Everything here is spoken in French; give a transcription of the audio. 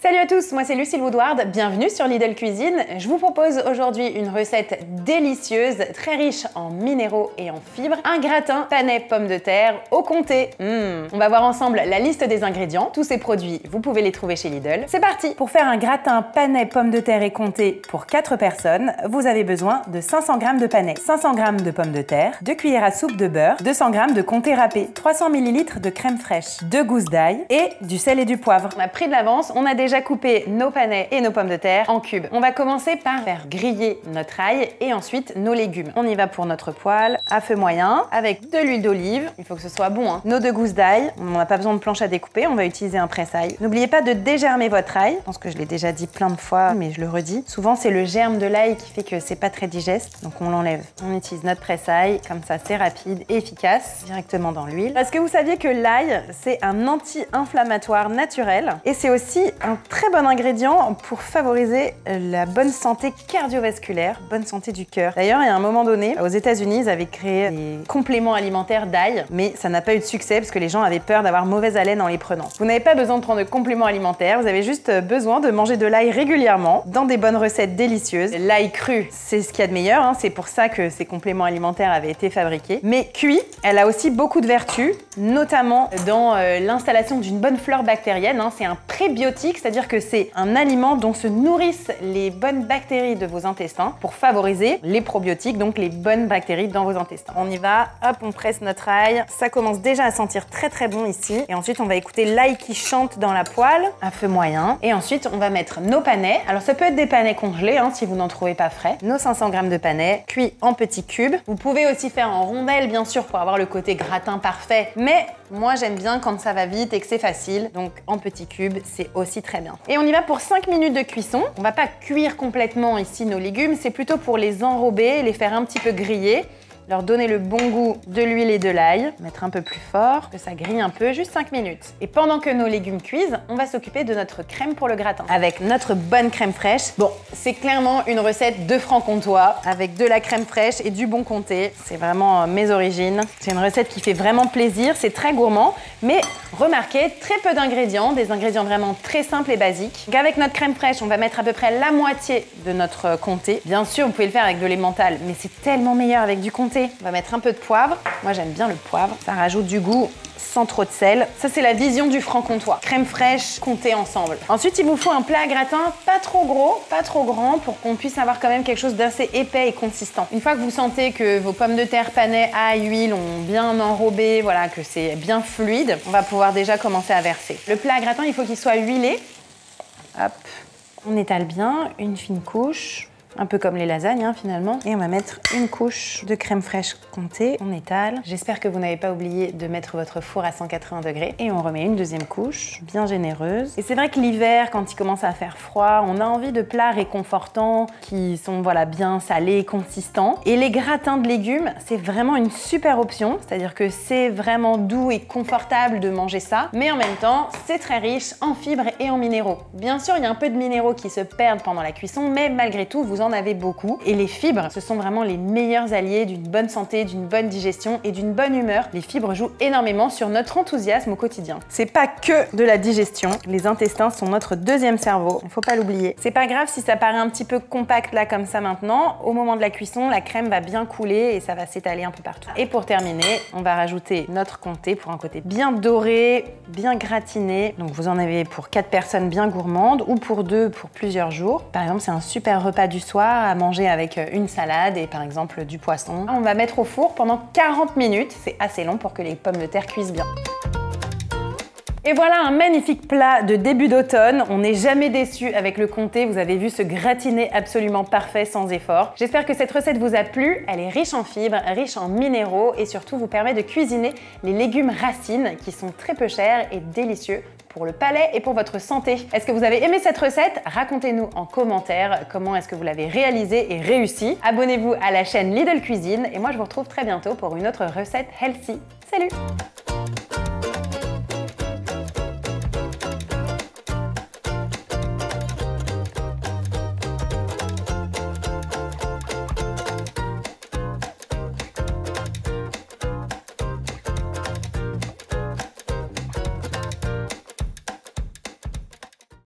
Salut à tous, moi c'est Lucille Woodward, bienvenue sur Lidl Cuisine. Je vous propose aujourd'hui une recette délicieuse, très riche en minéraux et en fibres, un gratin panais pommes de terre au comté. On va voir ensemble la liste des ingrédients. Tous ces produits, vous pouvez les trouver chez Lidl. C'est parti! Pour faire un gratin panais pommes de terre et comté pour 4 personnes, vous avez besoin de 500 g de panais, 500 g de pommes de terre, 2 cuillères à soupe de beurre, 200 g de comté râpé, 300 ml de crème fraîche, 2 gousses d'ail et du sel et du poivre. On a pris de l'avance, on a déjà coupé nos panais et nos pommes de terre en cubes. On va commencer par faire griller notre ail et ensuite nos légumes. On y va pour notre poêle à feu moyen avec de l'huile d'olive. Il faut que ce soit bon, hein. Nos 2 gousses d'ail. On n'a pas besoin de planche à découper, on va utiliser un presse-ail. N'oubliez pas de dégermer votre ail. Je pense que je l'ai déjà dit plein de fois, mais je le redis. Souvent, c'est le germe de l'ail qui fait que c'est pas très digeste, donc on l'enlève. On utilise notre presse-ail, comme ça c'est rapide et efficace, directement dans l'huile. Parce que vous saviez que l'ail, c'est un anti-inflammatoire naturel et c'est aussi un très bon ingrédient pour favoriser la bonne santé cardiovasculaire, bonne santé du cœur. D'ailleurs, il y a un moment donné, aux États-Unis, ils avaient créé des compléments alimentaires d'ail, mais ça n'a pas eu de succès parce que les gens avaient peur d'avoir mauvaise haleine en les prenant. Vous n'avez pas besoin de prendre de compléments alimentaires, vous avez juste besoin de manger de l'ail régulièrement dans des bonnes recettes délicieuses. L'ail cru, c'est ce qu'il y a de meilleur, hein. C'est pour ça que ces compléments alimentaires avaient été fabriqués. Mais cuit, elle a aussi beaucoup de vertus, notamment dans l'installation d'une bonne flore bactérienne, hein. C'est un prébiotique, c'est-à-dire que c'est un aliment dont se nourrissent les bonnes bactéries de vos intestins pour favoriser les probiotiques, donc les bonnes bactéries dans vos intestins. On y va, hop, on presse notre ail. Ça commence déjà à sentir très très bon ici. Et ensuite, on va écouter l'ail qui chante dans la poêle à feu moyen. Et ensuite, on va mettre nos panais. Alors, ça peut être des panais congelés, hein, si vous n'en trouvez pas frais. Nos 500 g de panais cuits en petits cubes. Vous pouvez aussi faire en rondelles, bien sûr, pour avoir le côté gratin parfait. Mais moi, j'aime bien quand ça va vite et que c'est facile. Donc, en petits cubes, c'est aussi très bien. Et on y va pour 5 minutes de cuisson. On va pas cuire complètement ici nos légumes, c'est plutôt pour les enrober, les faire un petit peu griller, leur donner le bon goût de l'huile et de l'ail, mettre un peu plus fort, que ça grille un peu, juste 5 minutes. Et pendant que nos légumes cuisent, on va s'occuper de notre crème pour le gratin. Avec notre bonne crème fraîche. Bon, c'est clairement une recette de franc-comtois, avec de la crème fraîche et du bon comté. C'est vraiment mes origines. C'est une recette qui fait vraiment plaisir, c'est très gourmand, mais remarquez, très peu d'ingrédients, des ingrédients vraiment très simples et basiques. Donc avec notre crème fraîche, on va mettre à peu près la moitié de notre comté. Bien sûr, vous pouvez le faire avec de l'emmental, mais c'est tellement meilleur avec du comté. On va mettre un peu de poivre. Moi, j'aime bien le poivre. Ça rajoute du goût sans trop de sel. Ça, c'est la vision du franc-comtois. Crème fraîche, comté ensemble. Ensuite, il vous faut un plat à gratin pas trop gros, pas trop grand, pour qu'on puisse avoir quand même quelque chose d'assez épais et consistant. Une fois que vous sentez que vos pommes de terre, panais, ail, huile ont bien enrobé, voilà, que c'est bien fluide, on va pouvoir déjà commencer à verser. Le plat à gratin, il faut qu'il soit huilé. Hop. On étale bien, une fine couche. Un peu comme les lasagnes, hein, finalement. Et on va mettre une couche de crème fraîche comté. On étale. J'espère que vous n'avez pas oublié de mettre votre four à 180 degrés. Et on remet une deuxième couche, bien généreuse. Et c'est vrai que l'hiver, quand il commence à faire froid, on a envie de plats réconfortants, qui sont voilà, bien salés, consistants. Et les gratins de légumes, c'est vraiment une super option. C'est-à-dire que c'est vraiment doux et confortable de manger ça. Mais en même temps, c'est très riche en fibres et en minéraux. Bien sûr, il y a un peu de minéraux qui se perdent pendant la cuisson, mais malgré tout, vous en avez beaucoup. Et les fibres, ce sont vraiment les meilleurs alliés d'une bonne santé, d'une bonne digestion et d'une bonne humeur. Les fibres jouent énormément sur notre enthousiasme au quotidien. C'est pas que de la digestion. Les intestins sont notre deuxième cerveau. Il faut pas l'oublier. C'est pas grave si ça paraît un petit peu compact là comme ça maintenant. Au moment de la cuisson, la crème va bien couler et ça va s'étaler un peu partout. Et pour terminer, on va rajouter notre comté pour un côté bien doré, bien gratiné. Donc vous en avez pour 4 personnes bien gourmandes ou pour 2 pour plusieurs jours. Par exemple, c'est un super repas du soir à manger avec une salade et par exemple du poisson. On va mettre au four pendant 40 minutes. C'est assez long pour que les pommes de terre cuisent bien. Et voilà un magnifique plat de début d'automne. On n'est jamais déçu avec le comté. Vous avez vu ce gratiné absolument parfait sans effort. J'espère que cette recette vous a plu. Elle est riche en fibres, riche en minéraux et surtout vous permet de cuisiner les légumes racines qui sont très peu chers et délicieux pour le palais et pour votre santé. Est-ce que vous avez aimé cette recette? Racontez-nous en commentaire comment est-ce que vous l'avez réalisée et réussie. Abonnez-vous à la chaîne Lidl Cuisine et moi je vous retrouve très bientôt pour une autre recette healthy. Salut!